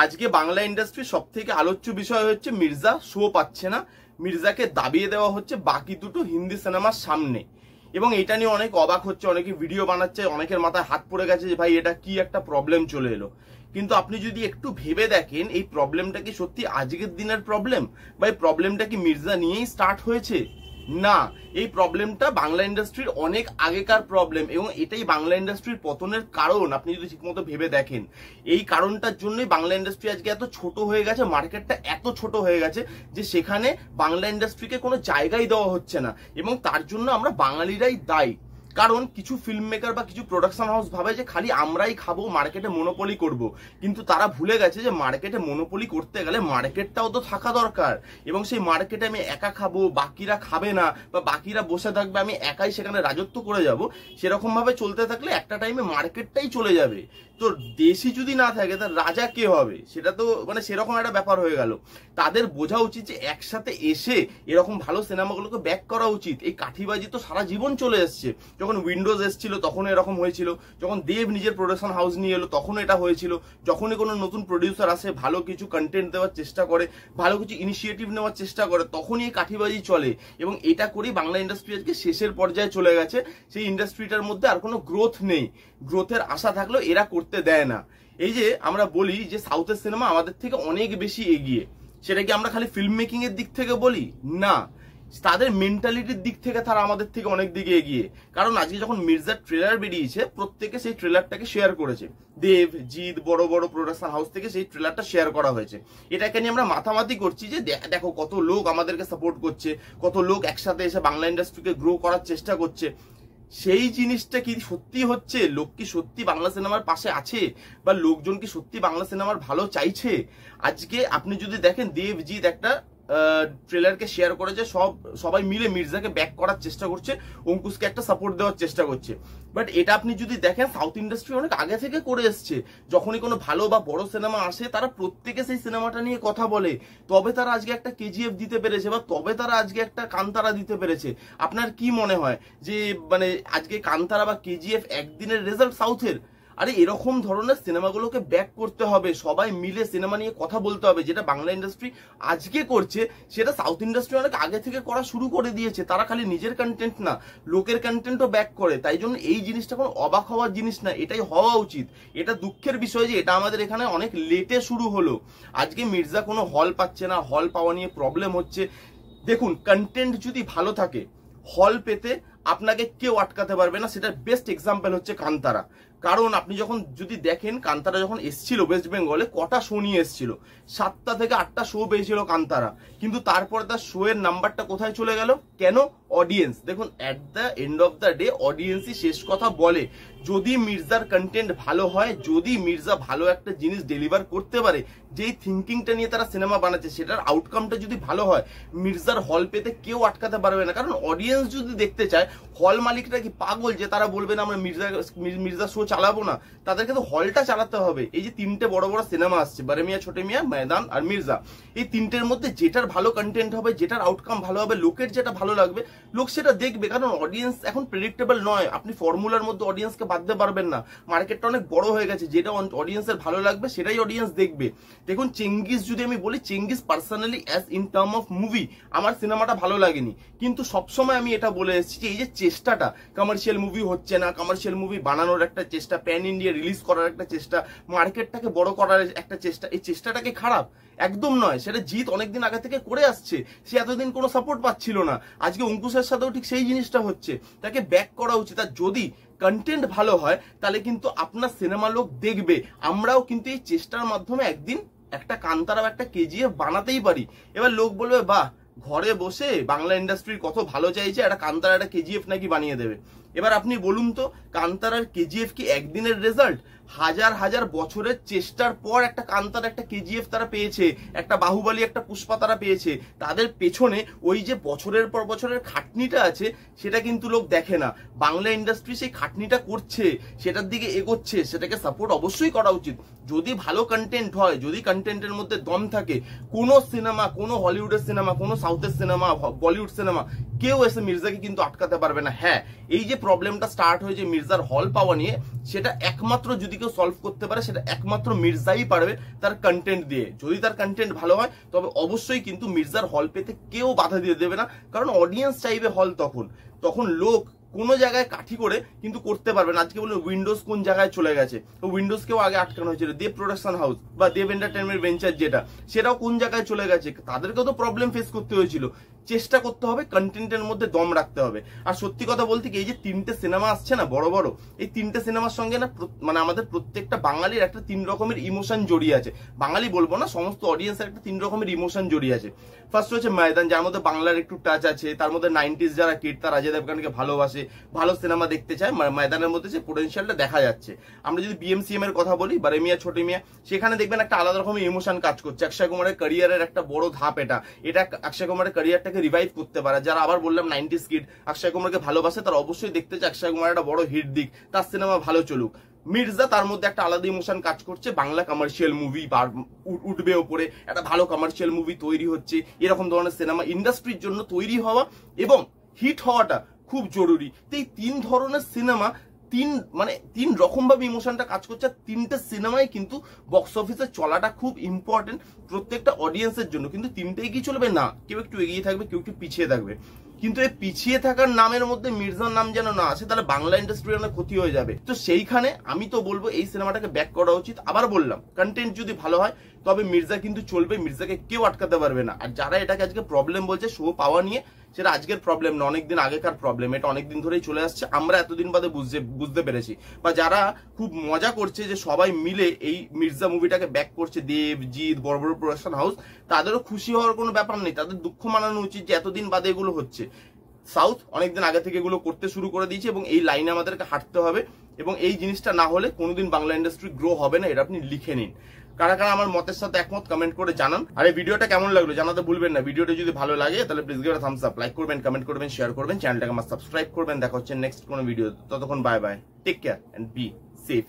আজকে বাংলা ইন্ডাস্ট্রির সব থেকে আলোচ্য বিষয় হচ্ছে মির্জা শো পাচ্ছে না, মির্জাকে দাবিয়ে দেওয়া হচ্ছে বাকি দুটো হিন্দি সিনেমার সামনে। এবং এটা নিয়ে অনেক অবাক হচ্ছে, অনেকে ভিডিও বানাচ্ছে, অনেকের মাথায় হাত পড়ে গেছে যে ভাই এটা কি একটা প্রবলেম চলে এলো। কিন্তু আপনি যদি একটু ভেবে দেখেন এই প্রবলেমটা কি সত্যি আজকের দিনের প্রবলেম, বা এই প্রবলেমটা কি মির্জা নিয়েই স্টার্ট হয়েছে? না, এই প্রবলেমটা বাংলা ইন্ডাস্ট্রির অনেক আগেকার প্রবলেম, এবং এটাই বাংলা ইন্ডাস্ট্রির পতনের কারণ। আপনি যদি ঠিকমতো ভেবে দেখেন এই কারণটার জন্যই বাংলা ইন্ডাস্ট্রি আজকে এত ছোট হয়ে গেছে, মার্কেটটা এত ছোট হয়ে গেছে যে সেখানে বাংলা ইন্ডাস্ট্রিকে কোনো জায়গাই দেওয়া হচ্ছে না, এবং তার জন্য আমরা বাঙালিরাই দায়ী। কারণ কিছু ফিল্ম মেকার বা কিছু প্রোডাকশন হাউস ভাবে যে খালি আমরাই খাবো, মার্কেটে মনোপলি করব, কিন্তু তারা ভুলে গেছে যে মার্কেটে মনোপলি করতে গেলে মার্কেটটাও তো থাকা দরকার। এবং সেই মার্কেটে আমি একা খাবো, বাকিরা খাবে না, বা বাকিরা বসে থাকবে, আমি একাই সেখানে রাজত্ব করে যাব, সেরকম ভাবে চলতে থাকলে একটা টাইমে মার্কেটটাই চলে যাবে। তো দেশি যদি না থাকে তার রাজা কে হবে? সেটা তো মানে সেরকম একটা ব্যাপার হয়ে গেল। তাদের বোঝা উচিত যে একসাথে এসে এরকম ভালো সিনেমাগুলোকে ব্যাক করা উচিত। এই কাঠিবাজি তো সারা জীবন চলে এসছে। যখন উইন্ডোজ এসেছিল তখন এরকম হয়েছিল, যখন দেব নিজের প্রোডাকশন হাউস নিয়ে এলো তখন এটা হয়েছিল, যখনই কোনো নতুন প্রডিউসার আসে ভালো কিছু কন্টেন্ট দেওয়ার চেষ্টা করে, ভালো কিছু ইনিশিয়েটিভ নেওয়ার চেষ্টা করে, তখনই এই কাঠিবাজি চলে। এবং এটা করেই বাংলা ইন্ডাস্ট্রি আজকে শেষের পর্যায়ে চলে গেছে। সেই ইন্ডাস্ট্রিটার মধ্যে আর কোনো গ্রোথ নেই, গ্রোথের আশা থাকলেও এরা করতে দেয় না। এই যে আমরা বলি যে সাউথের সিনেমা আমাদের থেকে অনেক বেশি এগিয়ে, সেটা কি আমরা খালি ফিল্ম মেকিং এর দিক থেকে বলি? না, তাদের মেন্টালিটির দিক থেকে তারা আমাদের থেকে অনেক দিকে এগিয়ে। কারণ আজকে যখন মির্জার ট্রেলার বেরিয়েছে প্রত্যেকে সেই ট্রেলারটাকে শেয়ার করেছে, দেব, জিৎ, বড় বড় প্রোডাকশন হাউস থেকে সেই ট্রেলারটা শেয়ার করা হয়েছে। এটাকে নিয়ে আমরা মাথামাতি করছি যে দেখো কত লোক আমাদেরকে সাপোর্ট করছে, কত লোক একসাথে এসে বাংলা ইন্ডাস্ট্রিকে গ্রো করার চেষ্টা করছে। সেই জিনিসটা কি সত্যি হচ্ছে? লোক কি সত্যি বাংলা সিনেমার পাশে আছে, বা লোকজন কি সত্যি বাংলা সিনেমার ভালো চাইছে? আজকে আপনি যদি দেখেন দেবজিৎ একটা ট্রেলারকে শেয়ার করে যে সবাই মিলে মির্জাকে ব্যাক করার চেষ্টা করছে, অঙ্কুশকে একটা সাপোর্ট দেওয়ার চেষ্টা করছে। বাট এটা আপনি যদি দেখেন সাউথ ইন্ডাস্ট্রি অনেক আগে থেকে করে এসছে। যখনই কোনো ভালো বা বড় সিনেমা আসে তারা প্রত্যেকে সেই সিনেমাটা নিয়ে কথা বলে, তবে তারা আজকে একটা কেজিএফ দিতে পেরেছে, বা তবে তারা আজকে একটা কান্তারা দিতে পেরেছে। আপনার কি মনে হয় যে মানে আজকে কান্তারা বা কেজিএফ একদিনের রেজাল্ট সাউথের? আরে এরকম ধরনের সিনেমাগুলোকে ব্যাক করতে হবে, সবাই মিলে সিনেমা নিয়ে কথা বলতে হবে। যেটা বাংলা ইন্ডাস্ট্রি আজকে করছে সেটা সাউথ ইন্ডাস্ট্রি অনেক আগে থেকে করা শুরু করে দিয়েছে। তারা খালি নিজের কন্টেন্ট না, লোকের কন্টেন্টও ব্যাক করে। তাই জন্য এই জিনিসটা কোনো অবাক হওয়ার জিনিস না, এটাই হওয়া উচিত। এটা দুঃখের বিষয় যে এটা আমাদের এখানে অনেক লেটে শুরু হলো। আজকে মির্জা কোনো হল পাচ্ছে না, হল পাওয়া নিয়ে প্রবলেম হচ্ছে। দেখুন, কন্টেন্ট যদি ভালো থাকে হল পেতে আপনাকে কেউ আটকাতে পারবে না। সেটার বেস্ট এক্সাম্পল হচ্ছে কান্তারা। কারণ আপনি যখন যদি দেখেন কান্তারা যখন এসছিল ওয়েস্ট বেঙ্গলে কটা শো নিয়ে এসছিল, 7টা থেকে 8টা শো পেয়েছিল কান্তারা। কিন্তু তারপর তার শো এর নাম্বারটা কোথায় চলে গেল? কেন? অডিয়েন্স। দেখুন, at the end of the day অডিয়েন্সই শেষ কথা বলে। যদি মির্জার কন্টেন্ট ভালো হয়, যদি মির্জা ভালো একটা জিনিস ডেলিভার করতে পারে, যেই থিঙ্কিংটা নিয়ে তারা সিনেমা বানাচ্ছে সেটার আউটকামটা যদি ভালো হয়, মির্জার হল পেতে কেউ আটকাতে পারবে না। কারণ অডিয়েন্স যদি দেখতে চায়, হল মালিকরা কি পাগল যে তারা বলবে না আমরা মির্জা শো চালাবো না? তাদেরকে তো হলটা চালাতে হবে। এই যে 3টে বড় বড় সিনেমা আসছে, বড় মিয়া, ছোট মিয়া, ময়দান আর মির্জা, এই 3টের মধ্যে যেটার ভালো কন্টেন্ট হবে, যেটার আউটকাম ভালো হবে, লোকের যেটা ভালো লাগবে, লোক সেটা দেখবে। কারণ অডিয়েন্স এখন প্রেডিক্টেবল নয়, আপনি ফর্মুলার মধ্যে অডিয়েন্সকে বাঁধতে পারবেন না। মার্কেটটা অনেক বড় হয়ে গেছে, যেটা অডিয়েন্সের ভালো লাগবে সেটাই অডিয়েন্স দেখবে। দেখুন, চেঙ্গিস যদি আমি বলি, Genghis personally as in term of movie আমার সিনেমাটা ভালো লাগেনি, কিন্তু সবসময় আমি এটা বলে এসেছি যে এই যে চেষ্টাটা, কমার্শিয়াল মুভি হচ্ছে না, কমার্শিয়াল মুভি বানানোর একটা চেষ্টা, প্যান ইন্ডিয়া রিলিজ করার একটা চেষ্টা, মার্কেটটাকে বড় করার একটা চেষ্টা, এই চেষ্টাটাকে খারাপ একদম নয়। সেটা জিৎ অনেকদিন আগে থেকে করে আসছে, সে এতদিন কোনো সাপোর্ট পাচ্ছিল না। আজকে অঙ্কুশের সাথেও ঠিক সেই জিনিসটা হচ্ছে, তাকে ব্যাক করা উচিত। আর যদি কন্টেন্ট ভালো হয় তাহলে কিন্তু আপনার সিনেমা লোক দেখবে। আমরাও কিন্তু এই চেষ্টার মাধ্যমে একদিন একটা কান্তারা বা একটা কেজিএফ বানাতেই পারি। এবার লোক বলবে বাহ, ঘরে বসে বাংলা ইন্ডাস্ট্রির কত ভালো চাইছে, একটা কান্তারা একটা কেজিএফ নাকি বানিয়ে দেবে। এবার আপনি বলুন তো, কান্তারার কেজিএফ কি একদিনের রেজাল্ট? হাজার হাজার বছরের চেষ্টার পর একটা কান্তার, একটা কেজিএফ তারা পেয়েছে, একটা বাহুবলী, একটা পুষ্পা তারা পেয়েছে। তাদের পেছনে ওই যে বছরের পর বছরের খাটনিটা আছে সেটা কিন্তু লোক দেখে না। বাংলা ইন্ডাস্ট্রি সেই খাটনিটা করছে, সেটার দিকে এগোচ্ছে, সেটাকে সাপোর্ট অবশ্যই করা উচিত। যদি ভালো কন্টেন্ট হয়, যদি কন্টেন্টের মধ্যে দম থাকে, কোনো সিনেমা, কোনো হলিউডের সিনেমা, কোনো সাউথের সিনেমা, বলিউড সিনেমা, কেউ এসে মির্জাকে কিন্তু আটকাতে পারবে না। হ্যাঁ, এই যে প্রবলেমটা স্টার্ট হয়েছে মির্জার হল পাওয়া নিয়ে, সেটা একমাত্র যদি কেউ সলভ করতে পারে সেটা একমাত্র মির্জাই পারবে তার কন্টেন্ট দিয়ে। যদি তার কন্টেন্ট ভালো হয় তবে অবশ্যই কিন্তু মির্জার হল পেতে কেউ বাধা দিয়ে দেবে না, কারণ অডিয়েন্স চাইবে হল। তখন লোক কোনো জায়গায় কাঠি করে কিন্তু করতে পারবে না। আজকে বলে উইন্ডোজ কোন জায়গায় চলে গেছে, তো উইন্ডোজকেও আগে আটকানো হয়েছিল, দেব প্রোডাকশন হাউস বা দেব এন্টারটেনমেন্ট ভেঞ্চার যেটা, সেটাও কোন জায়গায় চলে গেছে, তাদেরকেও তো প্রবলেম ফেস করতে হয়েছিল। চেষ্টা করতে হবে, কন্টেন্টের মধ্যে দম রাখতে হবে। আর সত্যি কথা বলতে কি, এই যে 3টে সিনেমা আসছে না বড় বড়, এই 3টে সিনেমার সঙ্গে না মানে আমাদের প্রত্যেকটা বাঙালির একটা 3 রকমের ইমোশন জড়িয়ে আছে। বাঙালি বলবো না, সমস্ত অডিয়েন্সের একটা 3 রকমের ইমোশন জড়িয়ে আছে। ফার্স্ট হচ্ছে ময়দান, যার মধ্যে বাংলার একটু টাচ আছে, তার মধ্যে 90s যারা কিড তারা অজয় দেবগনকে ভালোবাসে, ভালো সিনেমা দেখতে চায়, ময়দানের মধ্যে যে পোটেনশিয়ালটা দেখা যাচ্ছে। আমরা যদি বিএমসিএম এর কথা বলি, বারে মিয়া ছোট মিয়া, সেখানে দেখবেন একটা আলাদা রকমের ইমোশন কাজ করছে। অক্ষয় কুমারের ক্যারিয়ারের একটা বড় ধাপ এটা অক্ষয় কুমারের ক্যারিয়ারটাকে রিভাইভ করতে পারে। যারা আবার বললাম 90s কিড অক্ষয় কুমারকে ভালোবাসে, তারা অবশ্যই দেখতে চায় অক্ষয় কুমার একটা বড় হিট দিক, তার সিনেমা ভালো চলুক। মির্জা তার মধ্যে একটা আলাদা ইমোশন কাজ করছে, বাংলা কমার্শিয়াল মুভি উঠবে ওপরে, একটা ভালো কমার্শিয়াল মুভি তৈরি হচ্ছে, এরকম ধরনের সিনেমা ইন্ডাস্ট্রির জন্য তৈরি হওয়া এবং হিট হওয়াটা খুব জরুরি। তো এই 3 ধরনের সিনেমা, 3 রকম ভাবে ইমোশনটা কাজ করছে। 3টে সিনেমাই কিন্তু বক্স অফিসে চলাটা খুব ইম্পর্টেন্ট প্রত্যেকটা অডিয়েন্সের জন্য। কিন্তু 3টেই কি চলবে না, কেউ একটু এগিয়ে থাকবে, কেউ একটু পিছিয়ে থাকবে। কিন্তু এই পিছিয়ে থাকার নামের মধ্যে মির্জার নাম যেন না আসে, তাহলে বাংলা ইন্ডাস্ট্রির অনেক ক্ষতি হয়ে যাবে। তো সেইখানে আমি তো বলবো এই সিনেমাটাকে ব্যাক করা উচিত। আবার বললাম, কন্টেন্ট যদি ভালো হয় তবে মির্জা কিন্তু চলবে, মির্জাকে কেউ আটকাতে পারবে না। আর যারা এটাকে আজকে প্রবলেম বলছে শো পাওয়া নিয়ে, সেটা আজকের প্রবলেম না, অনেকদিন আগেকার প্রবলেম। এটা অনেকদিন ধরেই চলে আসছে, আমরা এতদিন বাদে বুঝতে পেরেছি। বা যারা খুব মজা করছে যে সবাই মিলে এই মির্জা মুভিটাকে ব্যাক করছে, দেব, জিৎ, বড় বড় প্রোডাকশন হাউস, তাদেরও খুশি হওয়ার কোনো ব্যাপার নেই, তাদের দুঃখ মানানো উচিত যে এতদিন বাদে এগুলো হচ্ছে। সাউথ অনেকদিন আগে থেকে এগুলো করতে শুরু করে দিয়েছে এবং এই লাইনে আমাদেরকে হাঁটতে হবে। এবং এই জিনিসটা না হলে কোনোদিন বাংলা ইন্ডাস্ট্রি গ্রো হবে না, এটা আপনি লিখে নিন। কারা কারা আমার মতের সাথে একমত কমেন্ট করে জানান। আর এই ভিডিওটা কেমন লাগলো জানাতে ভুলবেন না। ভিডিওটা যদি ভালো লাগে তাহলে please give a Thums up, like করবেন, কমেন্ট করবেন, শেয়ার করবেন, চ্যানেলটাকে আমার সাবস্ক্রাইব করবেন। দেখা হচ্ছে নেক্সট কোনো ভিডিও। ততক্ষণ bye bye, take care and be safe.